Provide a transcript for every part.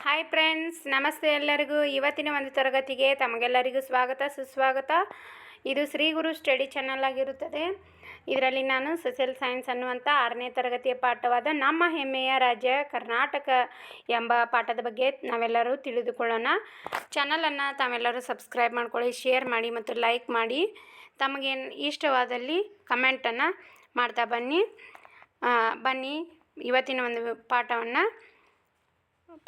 Hi friends, ನಮಸ್ತೆ ಎಲ್ಲರಿಗೂ. ಇವತ್ತಿನ ಒಂದು ತರಗತಿಗೆ ತಮಗೆಲ್ಲರಿಗೂ ಸ್ವಾಗತ ಸುಸ್ವಾಗತ. ಇದು ಶ್ರೀ ಗುರು ಸ್ಟಡಿ ಚಾನಲ್ ಆಗಿರುತ್ತದೆ. ಇದರಲ್ಲಿ ನಾನು ಸೋಷಿಯಲ್ ಸೈನ್ಸ್ ಅನ್ನುವಂಥ 6ನೇ ತರಗತಿಯ ಪಾಠವಾದ ನಮ್ಮ ಹೆಮ್ಮೆಯ ರಾಜ್ಯ ಕರ್ನಾಟಕ ಎಂಬ ಪಾಠದ ಬಗ್ಗೆ ನಾವೆಲ್ಲರೂ ತಿಳಿದುಕೊಳ್ಳೋಣ. ಚಾನಲನ್ನು ತಾವೆಲ್ಲರೂ ಸಬ್ಸ್ಕ್ರೈಬ್ ಮಾಡ್ಕೊಳ್ಳಿ, ಶೇರ್ ಮಾಡಿ ಮತ್ತು ಲೈಕ್ ಮಾಡಿ. ತಮಗೇನು ಇಷ್ಟವಾದಲ್ಲಿ ಕಮೆಂಟನ್ನು ಮಾಡ್ತಾ ಬನ್ನಿ. ಇವತ್ತಿನ ಒಂದು ಪಾಠವನ್ನು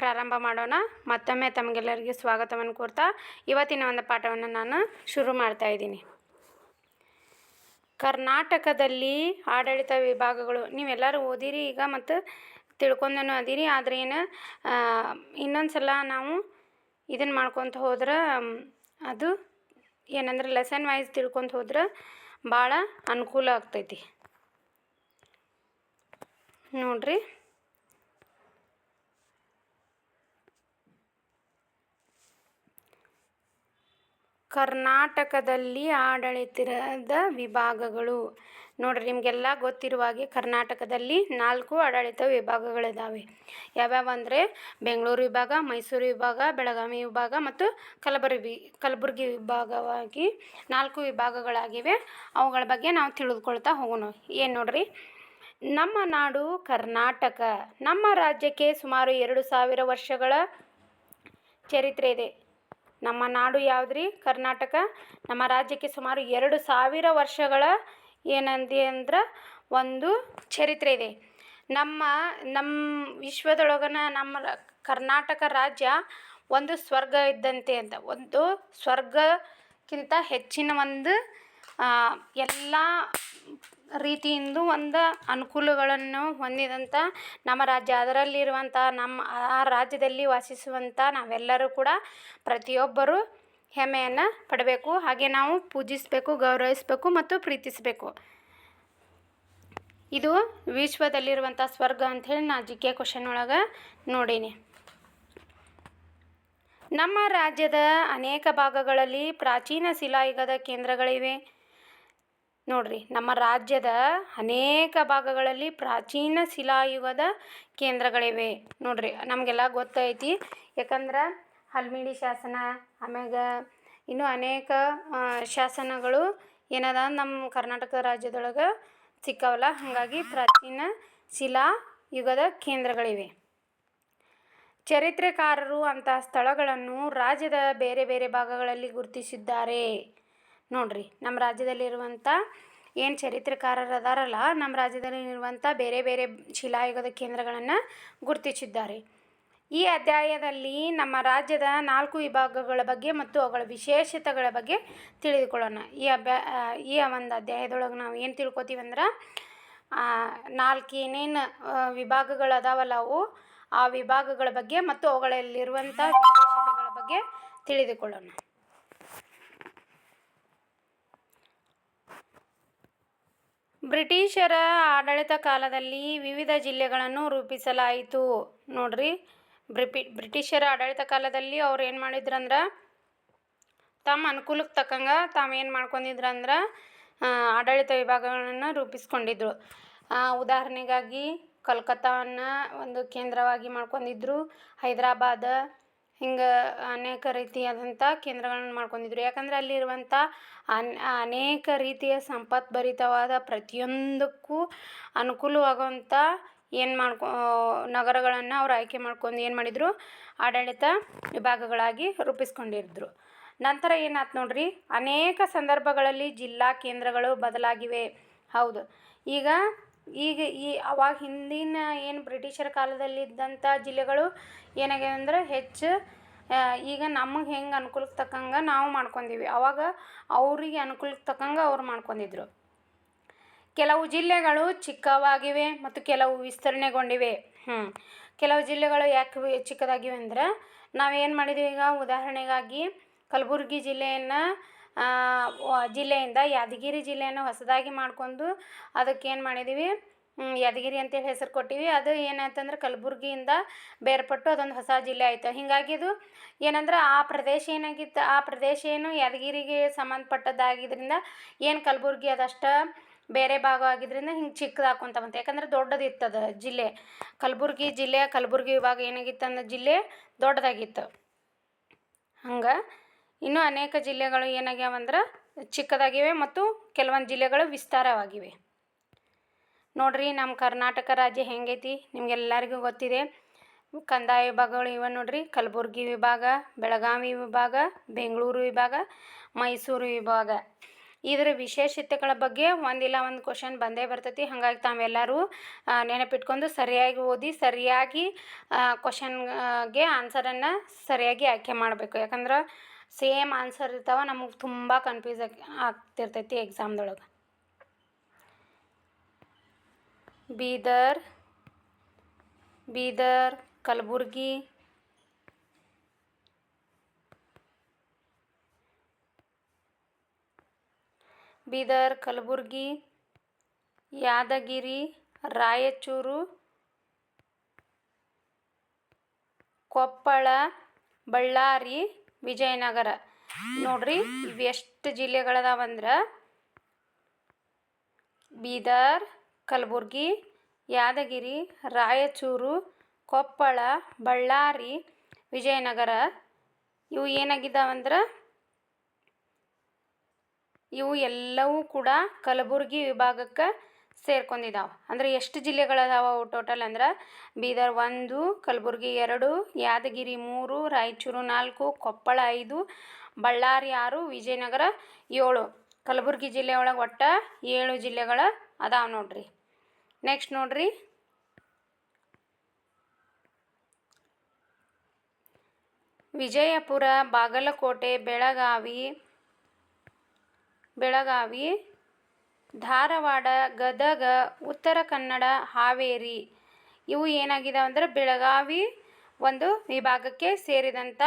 ಪ್ರಾರಂಭ ಮಾಡೋಣ. ಮತ್ತೊಮ್ಮೆ ತಮಗೆಲ್ಲರಿಗೆ ಸ್ವಾಗತವನ್ನು ಕೋರ್ತಾ ಇವತ್ತಿನ ಒಂದು ಪಾಠವನ್ನು ನಾನು ಶುರು ಮಾಡ್ತಾ ಇದ್ದೀನಿ. ಕರ್ನಾಟಕದಲ್ಲಿ ಆಡಳಿತ ವಿಭಾಗಗಳು ನೀವೆಲ್ಲರೂ ಓದಿರಿ ಈಗ ಮತ್ತು ತಿಳ್ಕೊಂಡೂ ಅದಿರಿ. ಆದರೆ ಇನ್ನೊಂದು ಸಲ ನಾವು ಇದನ್ನು ಮಾಡ್ಕೊತ ಹೋದ್ರೆ ಅದು ಏನಂದ್ರೆ ಲೆಸನ್ ವೈಸ್ ತಿಳ್ಕೊತ ಹೋದ್ರೆ ಭಾಳ ಅನುಕೂಲ ಆಗ್ತೈತಿ. ನೋಡ್ರಿ, ಕರ್ನಾಟಕದಲ್ಲಿ ಆಡಳಿತದ ವಿಭಾಗಗಳು. ನೋಡ್ರಿ, ನಿಮಗೆಲ್ಲ ಗೊತ್ತಿರುವ ಹಾಗೆ ಕರ್ನಾಟಕದಲ್ಲಿ 4 ಆಡಳಿತ ವಿಭಾಗಗಳಿದ್ದಾವೆ. ಯಾವ್ಯಾವ ಅಂದರೆ ಬೆಂಗಳೂರು ವಿಭಾಗ, ಮೈಸೂರು ವಿಭಾಗ, ಬೆಳಗಾವಿ ವಿಭಾಗ ಮತ್ತು ಕಲಬುರಗಿ ವಿಭಾಗವಾಗಿ 4 ವಿಭಾಗಗಳಾಗಿವೆ. ಅವುಗಳ ಬಗ್ಗೆ ನಾವು ತಿಳಿದುಕೊಳ್ತಾ ಹೋಗೋಣ. ಏನು ನೋಡ್ರಿ, ನಮ್ಮ ನಾಡು ಕರ್ನಾಟಕ. ನಮ್ಮ ರಾಜ್ಯಕ್ಕೆ ಸುಮಾರು 2000 ವರ್ಷಗಳ ಚರಿತ್ರೆ ಇದೆ. ನಮ್ಮ ನಾಡು ಯಾವುದ್ರಿ? ಕರ್ನಾಟಕ. ನಮ್ಮ ರಾಜ್ಯಕ್ಕೆ ಸುಮಾರು 2000 ವರ್ಷಗಳ ಏನಂದಿ ಅಂದ್ರೆ ಒಂದು ಚರಿತ್ರೆ ಇದೆ. ನಮ್ಮ ವಿಶ್ವದೊಳಗನ ನಮ್ಮ ಕರ್ನಾಟಕ ರಾಜ್ಯ ಒಂದು ಸ್ವರ್ಗ ಇದ್ದಂತೆ ಅಂತ. ಒಂದು ಸ್ವರ್ಗಕ್ಕಿಂತ ಹೆಚ್ಚಿನ ಒಂದು ಎಲ್ಲ ರೀತಿಯಿಂದ ಒಂದು ಅನುಕೂಲಗಳನ್ನು ಹೊಂದಿದಂಥ ನಮ್ಮ ರಾಜ್ಯ. ಅದರಲ್ಲಿರುವಂಥ ಆ ರಾಜ್ಯದಲ್ಲಿ ವಾಸಿಸುವಂಥ ನಾವೆಲ್ಲರೂ ಕೂಡ ಪ್ರತಿಯೊಬ್ಬರು ಹೆಮ್ಮೆಯನ್ನು ಪಡಬೇಕು. ಹಾಗೆ ನಾವು ಪೂಜಿಸಬೇಕು, ಗೌರವಿಸಬೇಕು ಮತ್ತು ಪ್ರೀತಿಸಬೇಕು. ಇದು ವಿಶ್ವದಲ್ಲಿರುವಂಥ ಸ್ವರ್ಗ ಅಂಥೇಳಿ ನಾ GK ಕ್ವಶನ್ ಒಳಗೆ ನೋಡೀನಿ. ನಮ್ಮ ರಾಜ್ಯದ ಅನೇಕ ಭಾಗಗಳಲ್ಲಿ ಪ್ರಾಚೀನ ಶಿಲಾಯುಗದ ಕೇಂದ್ರಗಳಿವೆ. ನೋಡ್ರಿ, ನಮ್ಮ ರಾಜ್ಯದ ಅನೇಕ ಭಾಗಗಳಲ್ಲಿ ಪ್ರಾಚೀನ ಶಿಲಾಯುಗದ ಕೇಂದ್ರಗಳಿವೆ. ನೋಡ್ರಿ, ನಮಗೆಲ್ಲ ಗೊತ್ತೈತಿ. ಯಾಕಂದ್ರೆ ಹಲ್ಮಿಡಿ ಶಾಸನ, ಆಮ್ಯಾಗ ಇನ್ನೂ ಅನೇಕ ಶಾಸನಗಳು ಏನದ ನಮ್ಮ ಕರ್ನಾಟಕ ರಾಜ್ಯದೊಳಗೆ ಸಿಕ್ಕವಲ್ಲ. ಹಾಗಾಗಿ ಪ್ರಾಚೀನ ಶಿಲಾಯುಗದ ಕೇಂದ್ರಗಳಿವೆ. ಚರಿತ್ರೆಕಾರರು ಅಂತಹ ಸ್ಥಳಗಳನ್ನು ರಾಜ್ಯದ ಬೇರೆ ಬೇರೆ ಭಾಗಗಳಲ್ಲಿ ಗುರುತಿಸಿದ್ದಾರೆ. ನೋಡ್ರಿ, ನಮ್ಮ ರಾಜ್ಯದಲ್ಲಿರುವಂಥ ಏನು ಚರಿತ್ರೆಕಾರರು ಅದಾರಲ್ಲ, ನಮ್ಮ ರಾಜ್ಯದಲ್ಲಿರುವಂಥ ಬೇರೆ ಬೇರೆ ಶಿಲಾಯುಗದ ಕೇಂದ್ರಗಳನ್ನು ಗುರುತಿಸಿದ್ದಾರೆ. ಈ ಅಧ್ಯಾಯದಲ್ಲಿ ನಮ್ಮ ರಾಜ್ಯದ 4 ವಿಭಾಗಗಳ ಬಗ್ಗೆ ಮತ್ತು ಅವುಗಳ ವಿಶೇಷತೆಗಳ ಬಗ್ಗೆ ತಿಳಿದುಕೊಳ್ಳೋಣ. ಈ ಒಂದು ಅಧ್ಯಾಯದೊಳಗೆ ನಾವು ಏನು ತಿಳ್ಕೊತೀವಿ ಅಂದ್ರೆ 4 ಏನೇನು ವಿಭಾಗಗಳು ಅದಾವಲ್ಲ ಆ ವಿಭಾಗಗಳ ಬಗ್ಗೆ ಮತ್ತು ಅವುಗಳಲ್ಲಿರುವಂಥ ವಿಶೇಷತೆಗಳ ಬಗ್ಗೆ ತಿಳಿದುಕೊಳ್ಳೋಣ. ಬ್ರಿಟಿಷರ ಆಡಳಿತ ಕಾಲದಲ್ಲಿ ವಿವಿಧ ಜಿಲ್ಲೆಗಳನ್ನು ರೂಪಿಸಲಾಯಿತು. ನೋಡ್ರಿ, ಬ್ರಿಟಿಷರ ಆಡಳಿತ ಕಾಲದಲ್ಲಿ ಅವ್ರು ಏನು ಮಾಡಿದ್ರಂದ್ರೆ ತಮ್ಮ ಅನುಕೂಲಕ್ಕೆ ತಕ್ಕಂಗೆ ತಾವೇನು ಮಾಡ್ಕೊಂಡಿದ್ರಂದ್ರೆ ಆಡಳಿತ ವಿಭಾಗಗಳನ್ನು ರೂಪಿಸ್ಕೊಂಡಿದ್ರು. ಉದಾಹರಣೆಗಾಗಿ ಕಲ್ಕತ್ತಾವನ್ನು ಒಂದು ಕೇಂದ್ರವಾಗಿ ಮಾಡ್ಕೊಂಡಿದ್ರು. ಹೈದರಾಬಾದ್, ಹಿಂಗೆ ಅನೇಕ ರೀತಿಯಾದಂಥ ಕೇಂದ್ರಗಳನ್ನು ಮಾಡ್ಕೊಂಡಿದ್ರು. ಯಾಕಂದರೆ ಅಲ್ಲಿರುವಂಥ ಅನೇಕ ರೀತಿಯ ಸಂಪತ್ಭರಿತವಾದ ಪ್ರತಿಯೊಂದಕ್ಕೂ ಅನುಕೂಲವಾಗುವಂಥ ನಗರಗಳನ್ನು ಅವ್ರು ಆಯ್ಕೆ ಮಾಡ್ಕೊಂಡು ಏನು ಮಾಡಿದರು, ಆಡಳಿತ ವಿಭಾಗಗಳಾಗಿ ರೂಪಿಸ್ಕೊಂಡಿದ್ರು. ನಂತರ ಏನಾಯ್ತು ನೋಡ್ರಿ, ಅನೇಕ ಸಂದರ್ಭಗಳಲ್ಲಿ ಜಿಲ್ಲಾ ಕೇಂದ್ರಗಳು ಬದಲಾಗಿವೆ. ಹೌದು, ಈಗ ಅವಾಗ ಹಿಂದಿನ ಏನು ಬ್ರಿಟಿಷರ ಕಾಲದಲ್ಲಿದ್ದಂಥ ಜಿಲ್ಲೆಗಳು ಏನಾಗ್ಯಾವ ಅಂದ್ರೆ ಹೆಚ್ಚು ಈಗ ನಮಗೆ ಹೆಂಗೆ ಅನುಕೂಲಕ್ಕೆ ತಕ್ಕಂಗೆ ನಾವು ಮಾಡ್ಕೊಂಡೀವಿ. ಅವಾಗ ಅವರಿಗೆ ಅನುಕೂಲಕ್ಕೆ ತಕ್ಕಂಗೆ ಅವ್ರು ಮಾಡ್ಕೊಂಡಿದ್ರು. ಕೆಲವು ಜಿಲ್ಲೆಗಳು ಚಿಕ್ಕವಾಗಿವೆ ಮತ್ತು ಕೆಲವು ವಿಸ್ತರಣೆಗೊಂಡಿವೆ. ಕೆಲವು ಜಿಲ್ಲೆಗಳು ಯಾಕೆ ಚಿಕ್ಕದಾಗಿವೆ ಅಂದ್ರೆ ನಾವೇನು ಮಾಡಿದ್ದೀವಿ, ಈಗ ಉದಾಹರಣೆಗಾಗಿ ಕಲಬುರಗಿ ಜಿಲ್ಲೆಯಿಂದ ಯಾದಗಿರಿ ಜಿಲ್ಲೆಯನ್ನು ಹೊಸದಾಗಿ ಮಾಡ್ಕೊಂಡು ಅದಕ್ಕೇನು ಮಾಡಿದ್ದೀವಿ, ಯಾದಗಿರಿ ಅಂತೇಳಿ ಹೆಸರು ಕೊಟ್ಟಿವಿ. ಅದು ಏನಾಯ್ತಂದ್ರೆ ಕಲಬುರಗಿಯಿಂದ ಬೇರ್ಪಟ್ಟು ಅದೊಂದು ಹೊಸ ಜಿಲ್ಲೆ ಆಯಿತು. ಹೀಗಾಗಿ ಅದು ಏನಂದ್ರೆ ಆ ಪ್ರದೇಶ ಏನಾಗಿತ್ತು, ಆ ಪ್ರದೇಶ ಏನು ಯಾದಗಿರಿಗೆ ಸಂಬಂಧಪಟ್ಟದ್ದಾಗಿದ್ದರಿಂದ ಏನು ಕಲಬುರಗಿ ಅದಷ್ಟು ಬೇರೆ ಭಾಗ ಆಗಿದ್ದರಿಂದ ಹಿಂಗೆ ಚಿಕ್ಕದು ಹಾಕ್ಕೊಂತ ಬಂತು. ಯಾಕಂದ್ರೆ ದೊಡ್ಡದಿತ್ತದ ಜಿಲ್ಲೆ. ಕಲಬುರ್ಗಿ ಜಿಲ್ಲೆ, ಕಲಬುರ್ಗಿ ವಿಭಾಗ ಏನಾಗಿತ್ತು ಅಂದ್ರೆ ಜಿಲ್ಲೆ ದೊಡ್ಡದಾಗಿತ್ತು. ಹಂಗೆ ಇನ್ನೂ ಅನೇಕ ಜಿಲ್ಲೆಗಳು ಏನಾಗ್ಯಾವಂದ್ರೆ ಚಿಕ್ಕದಾಗಿವೆ ಮತ್ತು ಕೆಲವೊಂದು ಜಿಲ್ಲೆಗಳು ವಿಸ್ತಾರವಾಗಿವೆ. ನೋಡ್ರಿ ನಮ್ಮ ಕರ್ನಾಟಕ ರಾಜ್ಯ ಹೆಂಗೈತಿ ನಿಮಗೆಲ್ಲರಿಗೂ ಗೊತ್ತಿದೆ. ಕಂದಾಯ ವಿಭಾಗಗಳು ಇವೆ ನೋಡ್ರಿ: ಕಲಬುರ್ಗಿ ವಿಭಾಗ, ಬೆಳಗಾವಿ ವಿಭಾಗ, ಬೆಂಗಳೂರು ವಿಭಾಗ, ಮೈಸೂರು ವಿಭಾಗ. ಇದರ ವಿಶೇಷತೆಗಳ ಬಗ್ಗೆ ಒಂದಿಲ್ಲ ಒಂದು ಕ್ವಶನ್ ಬಂದೇ ಬರ್ತೈತಿ. ಹಾಗಾಗಿ ತಾವೆಲ್ಲರೂ ನೆನಪಿಟ್ಕೊಂಡು ಸರಿಯಾಗಿ ಓದಿ ಸರಿಯಾಗಿ ಕ್ವಶನ್ಗೆ ಆನ್ಸರನ್ನು ಸರಿಯಾಗಿ ಆಯ್ಕೆ ಮಾಡಬೇಕು. ಯಾಕಂದ್ರೆ ಸೇಮ್ ಆನ್ಸರ್ ಇರ್ತಾವೆ, ನಮಗೆ ತುಂಬ ಕನ್ಫ್ಯೂಸ್ ಆಗ್ತಿರ್ತೈತಿ ಎಕ್ಸಾಮ್ದೊಳಗೆ. ಬೀದರ್, ಕಲಬುರ್ಗಿ, ಯಾದಗಿರಿ, ರಾಯಚೂರು, ಕೊಪ್ಪಳ, ಬಳ್ಳಾರಿ, ವಿಜಯನಗರ. ನೋಡ್ರಿ ಇವೆಷ್ಟು ಜಿಲ್ಲೆಗಳದಾವಂದ್ರೆ ಬೀದರ್, ಕಲಬುರ್ಗಿ, ಯಾದಗಿರಿ, ರಾಯಚೂರು, ಕೊಪ್ಪಳ, ಬಳ್ಳಾರಿ, ವಿಜಯನಗರ. ಇವು ಏನಾಗಿದ್ದಾವಂದ್ರೆ ಇವು ಎಲ್ಲವೂ ಕೂಡ ಕಲಬುರ್ಗಿ ವಿಭಾಗಕ್ಕೆ ಸೇರ್ಕೊಂಡಿದ್ದಾವೆ. ಅಂದರೆ ಎಷ್ಟು ಜಿಲ್ಲೆಗಳದಾವ ಟೋಟಲ್ ಅಂದ್ರೆ ಬೀದರ್ 1, ಕಲಬುರ್ಗಿ 2, ಯಾದಗಿರಿ 3, ರಾಯಚೂರು 4, ಕೊಪ್ಪಳ 5, ಬಳ್ಳಾರಿ 6, ವಿಜಯನಗರ 7. ಕಲಬುರ್ಗಿ ಜಿಲ್ಲೆ ಒಳಗೆ ಒಟ್ಟು 7 ಜಿಲ್ಲೆಗಳು ಅದಾವೆ ನೋಡ್ರಿ. ನೆಕ್ಸ್ಟ್ ನೋಡ್ರಿ, ವಿಜಯಪುರ, ಬಾಗಲಕೋಟೆ, ಬೆಳಗಾವಿ, ಧಾರವಾಡ, ಗದಗ, ಉತ್ತರ ಕನ್ನಡ, ಹಾವೇರಿ. ಇವು ಏನಾಗಿದ್ದಾವೆ ಅಂದರೆ ಬೆಳಗಾವಿ ಒಂದು ವಿಭಾಗಕ್ಕೆ ಸೇರಿದಂಥ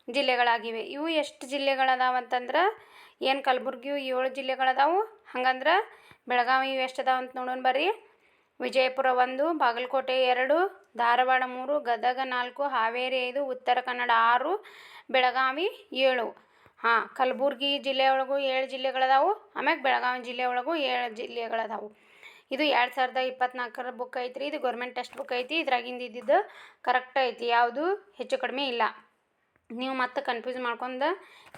ಜಿಲ್ಲೆಗಳಾಗಿವೆ. ಇವು ಎಷ್ಟು ಜಿಲ್ಲೆಗಳದಾವಂತಂದ್ರೆ ಏನು ಕಲಬುರ್ಗಿಯು 7 ಜಿಲ್ಲೆಗಳದಾವು, ಹಂಗಂದ್ರೆ ಬೆಳಗಾವಿ ಎಷ್ಟು ಅದಾವ ಅಂತ ನೋಡೋಣ ಬರ್ರಿ. ವಿಜಯಪುರ 1, ಬಾಗಲಕೋಟೆ 2, ಧಾರವಾಡ 3, ಗದಗ 4, ಹಾವೇರಿ 5, ಉತ್ತರ ಕನ್ನಡ 6, ಬೆಳಗಾವಿ 7. ಕಲಬುರ್ಗಿ ಜಿಲ್ಲೆ ಒಳಗೂ 7 ಜಿಲ್ಲೆಗಳದಾವು, ಆಮ್ಯಾಗ ಬೆಳಗಾವಿ ಜಿಲ್ಲೆ ಒಳಗೂ 7 ಜಿಲ್ಲೆಗಳದಾವು. ಇದು 2024 ಬುಕ್ ಐತ್ರಿ. ಇದು ಗೌರ್ಮೆಂಟ್ ಟೆಕ್ಸ್ಟ್ ಬುಕ್ ಐತಿ. ಇದ್ರಾಗಿಂದ ಇದ್ದಿದ್ದು ಕರೆಕ್ಟ್ ಐತಿ, ಯಾವುದು ಹೆಚ್ಚು ಕಡಿಮೆ ಇಲ್ಲ. ನೀವು ಮತ್ತೆ ಕನ್ಫ್ಯೂಸ್ ಮಾಡ್ಕೊಂಡು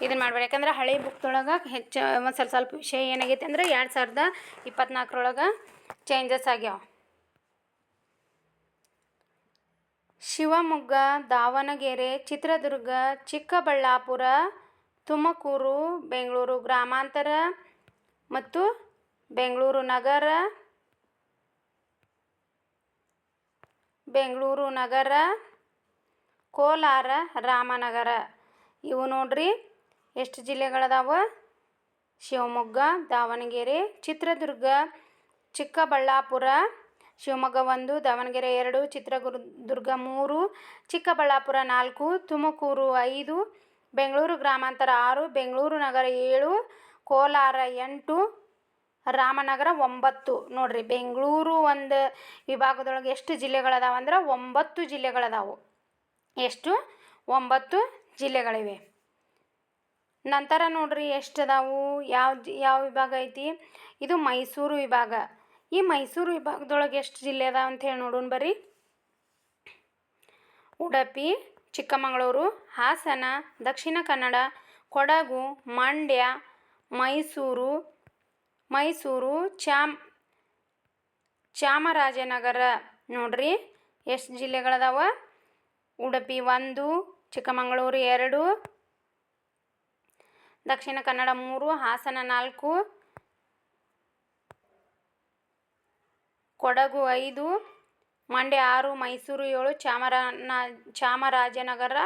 ಇದನ್ನು ಮಾಡಬೇಡಿ. ಯಾಕಂದ್ರೆ ಹಳೆ ಬುಕ್ದೊಳಗೆ ಹೆಚ್ಚು ಒಂದು ಸ್ವಲ್ಪ ವಿಷಯ ಏನಾಗೈತೆ ಅಂದರೆ 2024 ಚೇಂಜಸ್ ಆಗ್ಯಾವ. ಶಿವಮೊಗ್ಗ, ದಾವಣಗೆರೆ, ಚಿತ್ರದುರ್ಗ, ಚಿಕ್ಕಬಳ್ಳಾಪುರ, ತುಮಕೂರು, ಬೆಂಗಳೂರು ಗ್ರಾಮಾಂತರ ಮತ್ತು ಬೆಂಗಳೂರು ನಗರ, ಕೋಲಾರ, ರಾಮನಗರ. ಇವು ನೋಡ್ರಿ ಎಷ್ಟು ಜಿಲ್ಲೆಗಳದಾವ: ಶಿವಮೊಗ್ಗ, ದಾವಣಗೆರೆ, ಚಿತ್ರದುರ್ಗ, ಚಿಕ್ಕಬಳ್ಳಾಪುರ. ಶಿವಮೊಗ್ಗ 1, ದಾವಣಗೆರೆ 2, ಚಿತ್ರದುರ್ಗ 3, ಚಿಕ್ಕಬಳ್ಳಾಪುರ 4, ತುಮಕೂರು 5, ಬೆಂಗಳೂರು ಗ್ರಾಮಾಂತರ 6, ಬೆಂಗಳೂರು ನಗರ 7, ಕೋಲಾರ 8, ರಾಮನಗರ 9. ನೋಡ್ರಿ ಬೆಂಗಳೂರು ಒಂದು ವಿಭಾಗದೊಳಗೆ ಎಷ್ಟು ಜಿಲ್ಲೆಗಳದಾವ ಅಂದ್ರೆ 9 ಜಿಲ್ಲೆಗಳದಾವು. ಎಷ್ಟು? 9 ಜಿಲ್ಲೆಗಳಿವೆ. ನಂತರ ನೋಡ್ರಿ ಎಷ್ಟು ಅದಾವು, ಯಾವ ವಿಭಾಗ ಐತಿ. ಇದು ಮೈಸೂರು ವಿಭಾಗ. ಈ ಮೈಸೂರು ವಿಭಾಗದೊಳಗೆ ಎಷ್ಟು ಜಿಲ್ಲೆ ಅದಾವ ಅಂತ ಹೇಳಿ ನೋಡೋಣ ಬರ್ರಿ. ಉಡುಪಿ, ಚಿಕ್ಕಮಗಳೂರು, ಹಾಸನ, ದಕ್ಷಿಣ ಕನ್ನಡ, ಕೊಡಗು, ಮಂಡ್ಯ, ಮೈಸೂರು, ಚಾಮರಾಜನಗರ. ನೋಡ್ರಿ ಎಷ್ಟು ಜಿಲ್ಲೆಗಳದಾವ: ಉಡುಪಿ 1, ಚಿಕ್ಕಮಗಳೂರು 2, ದಕ್ಷಿಣ ಕನ್ನಡ 3, ಹಾಸನ 4, ಕೊಡಗು 5, ಮಂಡ್ಯ 6, ಮೈಸೂರು 7, ಚಾಮರಾಜನಗರ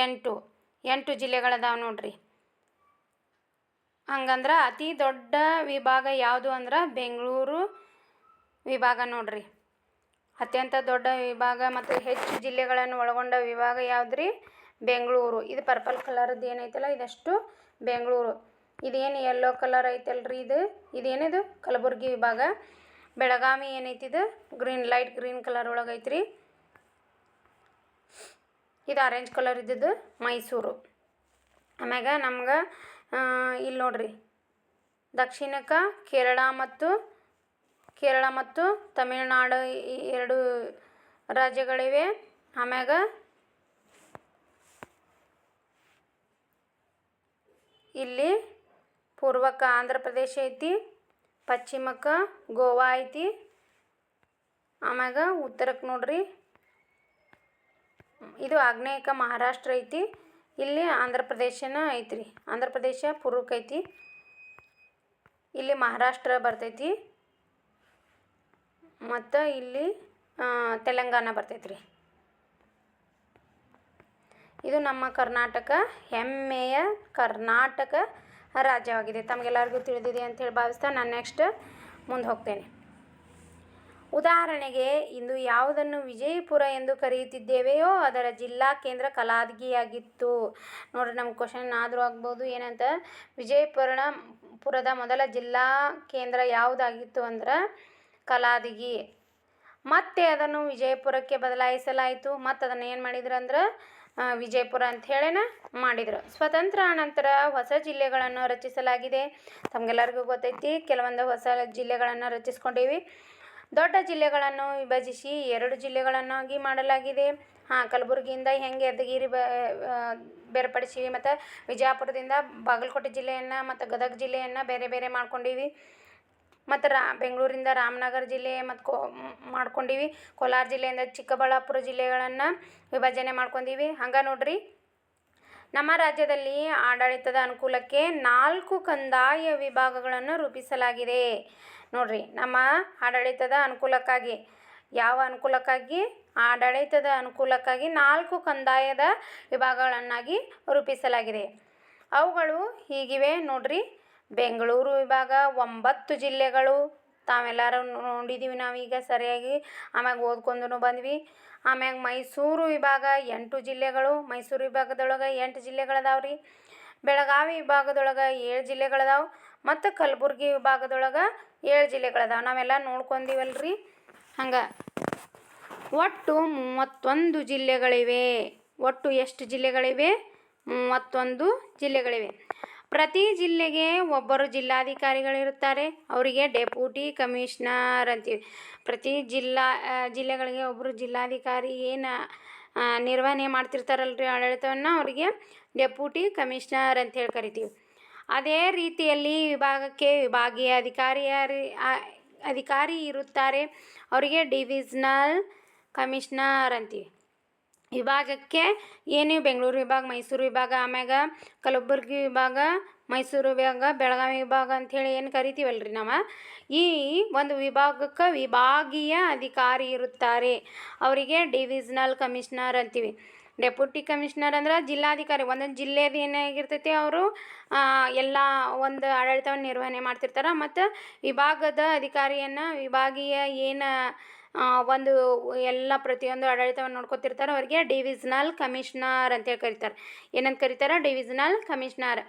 8 ಜಿಲ್ಲೆಗಳದಾವ ನೋಡ್ರಿ. ಹಂಗಂದ್ರೆ ಅತಿ ದೊಡ್ಡ ವಿಭಾಗ ಯಾವುದು ಅಂದ್ರೆ ಬೆಂಗಳೂರು ವಿಭಾಗ ನೋಡ್ರಿ. ಅತ್ಯಂತ ದೊಡ್ಡ ವಿಭಾಗ ಮತ್ತು ಹೆಚ್ಚು ಜಿಲ್ಲೆಗಳನ್ನು ಒಳಗೊಂಡ ವಿಭಾಗ ಯಾವುದ್ರಿ? ಬೆಂಗಳೂರು. ಇದು ಪರ್ಪಲ್ ಕಲರ್ದು ಏನೈತಲ್ಲ ಇದಷ್ಟು ಬೆಂಗಳೂರು. ಇದೇನು ಯೆಲ್ಲೋ ಕಲರ್ ಐತಲ್ರಿ ಇದೇನಿದು ಕಲಬುರ್ಗಿ ವಿಭಾಗ. ಬೆಳಗಾವಿ ಏನೈತಿದು ಲೈಟ್ ಗ್ರೀನ್ ಕಲರ್ ಒಳಗೆ ಐತ್ರಿ. ಇದು ಆರೆಂಜ್ ಕಲರ್ ಇದ್ದಿದ್ದು ಮೈಸೂರು. ಆಮ್ಯಾಗ ನಮ್ಗೆ ಇಲ್ಲಿ ನೋಡ್ರಿ ದಕ್ಷಿಣಕ್ಕೆ ಕೇರಳ ಮತ್ತು ಕೇರಳ ಮತ್ತು ತಮಿಳುನಾಡು ಈ ಎರಡು ರಾಜ್ಯಗಳಿವೆ. ಆಮ್ಯಾಗ ಇಲ್ಲಿ ಪೂರ್ವಕ್ಕೆ ಆಂಧ್ರ ಪ್ರದೇಶ ಐತಿ, ಪಶ್ಚಿಮಕ್ಕೆ ಗೋವಾ ಐತಿ, ಆಮ್ಯಾಗ ಉತ್ತರಕ್ಕೆ ನೋಡ್ರಿ ಇದು ಆಗ್ನೇಯಕ್ಕೆ ಮಹಾರಾಷ್ಟ್ರ ಐತಿ. ಇಲ್ಲಿ ಆಂಧ್ರ ಪ್ರದೇಶನ ಐತ್ರಿ. ಆಂಧ್ರ ಪ್ರದೇಶ ಪೂರ್ವಕ್ಕೆ ಐತಿ, ಇಲ್ಲಿ ಮಹಾರಾಷ್ಟ್ರ ಬರ್ತೈತಿ, ಮತ್ತು ಇಲ್ಲಿ ತೆಲಂಗಾಣ ಬರ್ತೈತ್ರಿ. ಇದು ನಮ್ಮ ಕರ್ನಾಟಕ, ಹೆಮ್ಮೆಯ ಕರ್ನಾಟಕ ರಾಜ್ಯವಾಗಿದೆ. ತಮಗೆಲ್ಲರಿಗೂ ತಿಳಿದಿದೆ ಅಂತೇಳಿ ಭಾವಿಸ್ತಾ ನಾನು ನೆಕ್ಸ್ಟ್ ಮುಂದೆ ಹೋಗ್ತೇನೆ. ಉದಾಹರಣೆಗೆ, ಇಂದು ಯಾವುದನ್ನು ವಿಜಯಪುರ ಎಂದು ಕರೆಯುತ್ತಿದ್ದೇವೆಯೋ ಅದರ ಜಿಲ್ಲಾ ಕೇಂದ್ರ ಕಲಾದಗಿಯಾಗಿತ್ತು. ನೋಡ್ರಿ, ನಮ್ಗೆ ಕ್ವಶನ್ ಆದರೂ ಆಗ್ಬೋದು. ಏನಂತ, ವಿಜಯಪುರದ ಮೊದಲ ಜಿಲ್ಲಾ ಕೇಂದ್ರ ಯಾವುದಾಗಿತ್ತು ಅಂದ್ರೆ ಕಲಾದಗಿ. ಮತ್ತೆ ಅದನ್ನು ವಿಜಯಪುರಕ್ಕೆ ಬದಲಾಯಿಸಲಾಯಿತು. ಮತ್ತು ಅದನ್ನು ಏನು ಮಾಡಿದ್ರು ಅಂದ್ರೆ ವಿಜಯಪುರ ಅಂತ ಹೇಳೇನ ಮಾಡಿದರು. ಸ್ವತಂತ್ರ ಅನಂತರ ಹೊಸ ಜಿಲ್ಲೆಗಳನ್ನು ರಚಿಸಲಾಗಿದೆ. ತಮಗೆಲ್ಲರಿಗೂ ಗೊತ್ತೈತಿ, ಕೆಲವೊಂದು ಹೊಸ ಜಿಲ್ಲೆಗಳನ್ನು ರಚಿಸ್ಕೊಂಡೀವಿ. ದೊಡ್ಡ ಜಿಲ್ಲೆಗಳನ್ನು ವಿಭಜಿಸಿ 2 ಜಿಲ್ಲೆಗಳನ್ನಾಗಿ ಮಾಡಲಾಗಿದೆ. ಕಲಬುರಗಿಯಿಂದ ಹೆಂಗೆ ಯಾದಗಿರಿ ಬೇರ್ಪಡಿಸಿವಿ, ಮತ್ತು ವಿಜಯಪುರದಿಂದ ಬಾಗಲಕೋಟೆ ಜಿಲ್ಲೆಯನ್ನು ಮತ್ತು ಗದಗ ಜಿಲ್ಲೆಯನ್ನು ಬೇರೆ ಬೇರೆ ಮಾಡ್ಕೊಂಡೀವಿ. ಮತ್ತು ಬೆಂಗಳೂರಿಂದ ರಾಮನಗರ ಜಿಲ್ಲೆ ಮತ್ತು ಮಾಡ್ಕೊಂಡೀವಿ. ಕೋಲಾರ ಜಿಲ್ಲೆಯಿಂದ ಚಿಕ್ಕಬಳ್ಳಾಪುರ ಜಿಲ್ಲೆಗಳನ್ನು ವಿಭಜನೆ ಮಾಡ್ಕೊಂಡೀವಿ. ಹಂಗೆ ನೋಡ್ರಿ, ನಮ್ಮ ರಾಜ್ಯದಲ್ಲಿ ಆಡಳಿತದ ಅನುಕೂಲಕ್ಕೆ 4 ಕಂದಾಯ ವಿಭಾಗಗಳನ್ನು ರೂಪಿಸಲಾಗಿದೆ. ನೋಡ್ರಿ, ನಮ್ಮ ಆಡಳಿತದ ಅನುಕೂಲಕ್ಕಾಗಿ, ಯಾವ ಅನುಕೂಲಕ್ಕಾಗಿ? ಆಡಳಿತದ ಅನುಕೂಲಕ್ಕಾಗಿ 4 ಕಂದಾಯದ ವಿಭಾಗಗಳನ್ನಾಗಿ ರೂಪಿಸಲಾಗಿದೆ. ಅವುಗಳು ಹೀಗಿವೆ ನೋಡ್ರಿ. ಬೆಂಗಳೂರು ವಿಭಾಗ 9 ಜಿಲ್ಲೆಗಳು, ತಾವೆಲ್ಲರೂ ನೋಡಿದ್ದೀವಿ ನಾವೀಗ ಸರಿಯಾಗಿ, ಆಮ್ಯಾಗ ಓದ್ಕೊಂಡು ಬಂದ್ವಿ. ಆಮ್ಯಾಗ ಮೈಸೂರು ವಿಭಾಗ 8 ಜಿಲ್ಲೆಗಳು, ಮೈಸೂರು ವಿಭಾಗದೊಳಗೆ 8 ಜಿಲ್ಲೆಗಳದಾವ್ರಿ. ಬೆಳಗಾವಿ ವಿಭಾಗದೊಳಗೆ 7 ಜಿಲ್ಲೆಗಳದಾವು, ಮತ್ತು ಕಲಬುರಗಿ ವಿಭಾಗದೊಳಗೆ 7 ಜಿಲ್ಲೆಗಳದಾವು. ನಾವೆಲ್ಲ ನೋಡ್ಕೊಂಡೀವಲ್ರಿ. ಹಂಗೆ ಒಟ್ಟು 31 ಜಿಲ್ಲೆಗಳಿವೆ. ಒಟ್ಟು ಎಷ್ಟು ಜಿಲ್ಲೆಗಳಿವೆ? 31 ಜಿಲ್ಲೆಗಳಿವೆ. ಪ್ರತಿ ಜಿಲ್ಲೆಗೆ ಒಬ್ಬರು ಜಿಲ್ಲಾಧಿಕಾರಿಗಳಿರುತ್ತಾರೆ. ಅವರಿಗೆ ಡೆಪ್ಯೂಟಿ ಕಮಿಷನರ್ ಅಂತೀವಿ. ಪ್ರತಿ ಜಿಲ್ಲೆಗಳಿಗೆ ಒಬ್ಬರು ಜಿಲ್ಲಾಧಿಕಾರಿ ಏನು ನಿರ್ವಹಣೆ ಮಾಡ್ತಿರ್ತಾರಲ್ರಿ ಆಡಳಿತವನ್ನು, ಅವರಿಗೆ ಡೆಪ್ಯೂಟಿ ಕಮಿಷನರ್ ಅಂತೇಳಿ ಕರಿತೀವಿ. ಅದೇ ರೀತಿಯಲ್ಲಿ ವಿಭಾಗಕ್ಕೆ ವಿಭಾಗೀಯ ಅಧಿಕಾರಿ ಇರುತ್ತಾರೆ. ಅವರಿಗೆ ಡಿವಿಷನಲ್ ಕಮಿಷನರ್ ಅಂತೀವಿ. ವಿಭಾಗಕ್ಕೆ ಏನು ಬೆಂಗಳೂರು ವಿಭಾಗ, ಮೈಸೂರು ವಿಭಾಗ, ಆಮ್ಯಾಗ ಕಲಬುರಗಿ ವಿಭಾಗ, ಮೈಸೂರು ವಿಭಾಗ, ಬೆಳಗಾವಿ ವಿಭಾಗ ಅಂಥೇಳಿ ಏನು ಕರಿತೀವಲ್ರಿ ನಾವು, ಈ ಒಂದು ವಿಭಾಗಕ್ಕೆ ವಿಭಾಗೀಯ ಅಧಿಕಾರಿ ಇರುತ್ತಾರೆ. ಅವರಿಗೆ ಡಿವಿಷನಲ್ ಕಮಿಷನರ್ ಅಂತೀವಿ. ಡೆಪ್ಯೂಟಿ ಕಮಿಷನರ್ ಅಂದ್ರೆ ಜಿಲ್ಲಾಧಿಕಾರಿ. ಒಂದೊಂದು ಜಿಲ್ಲೆದು ಏನಾಗಿರ್ತೈತಿ, ಅವರು ಎಲ್ಲ ಒಂದು ಆಡಳಿತವನ್ನು ನಿರ್ವಹಣೆ ಮಾಡ್ತಿರ್ತಾರೆ. ಮತ್ತು ವಿಭಾಗದ ಅಧಿಕಾರಿಯನ್ನು ವಿಭಾಗೀಯ ಏನು ಒಂದು ಎಲ್ಲ ಪ್ರತಿಯೊಂದು ಆಡಳಿತವನ್ನು ನೋಡ್ಕೊತಿರ್ತಾರೆ, ಅವರಿಗೆ ಡಿವಿಷನಲ್ ಕಮಿಷನರ್ ಅಂತೇಳಿ ಕರೀತಾರೆ. ಏನಂತ ಕರೀತಾರೆ? Divisional commissioner.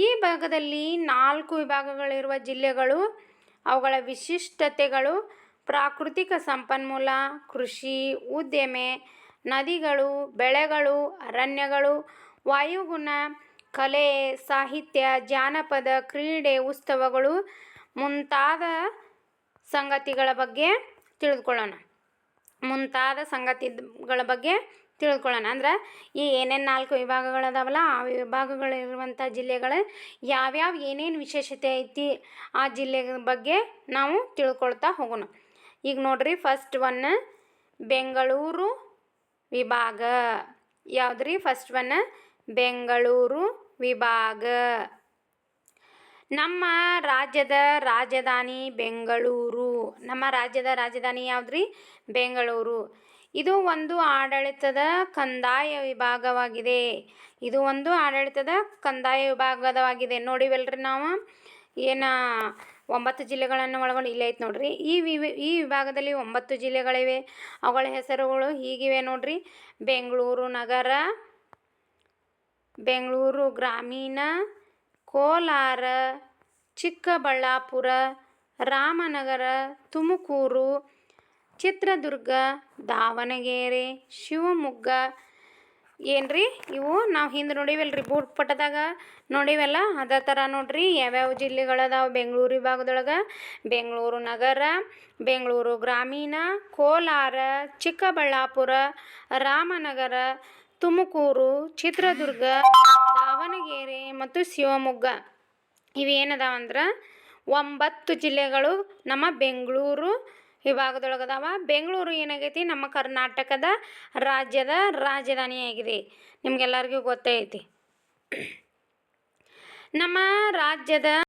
ಈ ಭಾಗದಲ್ಲಿ 4 ವಿಭಾಗಗಳಿರುವ ಜಿಲ್ಲೆಗಳು, ಅವುಗಳ ವಿಶಿಷ್ಟತೆಗಳು: ಪ್ರಾಕೃತಿಕ ಸಂಪನ್ಮೂಲ, ಕೃಷಿ, ಉದ್ದಿಮೆ, ನದಿಗಳು, ಬೆಳೆಗಳು, ಅರಣ್ಯಗಳು, ವಾಯುಗುಣ, ಕಲೆ, ಸಾಹಿತ್ಯ, ಜಾನಪದ, ಕ್ರೀಡೆ, ಉತ್ಸವಗಳು ಮುಂತಾದ ಸಂಗತಿಗಳ ಬಗ್ಗೆ ತಿಳಿದುಕೊಳ್ಳೋಣ. ಅಂದ್ರೆ ಈ ಏನೇನು 4 ವಿಭಾಗಗಳದಾವಲ್ಲ, ಆ ವಿಭಾಗಗಳಿರುವಂಥ ಜಿಲ್ಲೆಗಳ ಯಾವ್ಯಾವ ಏನೇನು ವಿಶೇಷತೆ ಐತಿ ಆ ಜಿಲ್ಲೆ ಬಗ್ಗೆ ನಾವು ತಿಳ್ಕೊಳ್ತಾ ಹೋಗೋಣ. ಈಗ ನೋಡ್ರಿ, ಫಸ್ಟ್ ಒನ್ ಬೆಂಗಳೂರು ವಿಭಾಗ. ಯಾವುದ್ರಿ? ಫಸ್ಟ್ ಒನ್ ಬೆಂಗಳೂರು ವಿಭಾಗ. ನಮ್ಮ ರಾಜ್ಯದ ರಾಜಧಾನಿ ಬೆಂಗಳೂರು. ನಮ್ಮ ರಾಜ್ಯದ ರಾಜಧಾನಿ ಯಾವುದ್ರಿ? ಬೆಂಗಳೂರು. ಇದು ಒಂದು ಆಡಳಿತದ ಕಂದಾಯ ವಿಭಾಗವಾಗಿದೆ. ಇದು ಒಂದು ಆಡಳಿತದ ಕಂದಾಯ ವಿಭಾಗವಾಗಿದೆ. ನೋಡಿವಲ್ರಿ ನಾವು ಏನು 9 ಜಿಲ್ಲೆಗಳನ್ನು ಒಳಗೊಂಡು ಇಲ್ಲೇ ಐತೆ ನೋಡ್ರಿ. ಈ ವಿಭಾಗದಲ್ಲಿ 9 ಜಿಲ್ಲೆಗಳಿವೆ. ಅವುಗಳ ಹೆಸರುಗಳು ಹೀಗಿವೆ ನೋಡ್ರಿ: ಬೆಂಗಳೂರು ನಗರ, ಬೆಂಗಳೂರು ಗ್ರಾಮೀಣ, ಕೋಲಾರ, ಚಿಕ್ಕಬಳ್ಳಾಪುರ, ರಾಮನಗರ, ತುಮಕೂರು, ಚಿತ್ರದುರ್ಗ, ದಾವಣಗೆರೆ, ಶಿವಮೊಗ್ಗ, ಏನ್ರಿ ಇವು ನಾವು ಹಿಂದೆ ನೋಡಿವಲ್ರಿ ಭೂಪಟದಾಗ ನೋಡಿವಲ್ಲ ಅದೇ ಥರ ನೋಡ್ರಿ ಯಾವ್ಯಾವ ಜಿಲ್ಲೆಗಳದಾವ ಬೆಂಗಳೂರು ವಿಭಾಗದೊಳಗೆ ಬೆಂಗಳೂರು ನಗರ, ಬೆಂಗಳೂರು ಗ್ರಾಮೀಣ, ಕೋಲಾರ, ಚಿಕ್ಕಬಳ್ಳಾಪುರ, ರಾಮನಗರ, ತುಮಕೂರು, ಚಿತ್ರದುರ್ಗ, ದಾವಣಗೆರೆ ಮತ್ತು ಶಿವಮೊಗ್ಗ ಇವೇನದಾವಂದ್ರೆ 9 ಜಿಲ್ಲೆಗಳು ನಮ್ಮ ಬೆಂಗಳೂರು ವಿಭಾಗದೊಳಗದಾವ. ಬೆಂಗಳೂರು ಏನಾಗೈತಿ ನಮ್ಮ ಕರ್ನಾಟಕದ ರಾಜ್ಯದ ರಾಜಧಾನಿಯಾಗಿದೆ. ನಿಮ್ಗೆಲ್ಲರಿಗೂ ಗೊತ್ತೈತಿ. ನಮ್ಮ ರಾಜ್ಯದ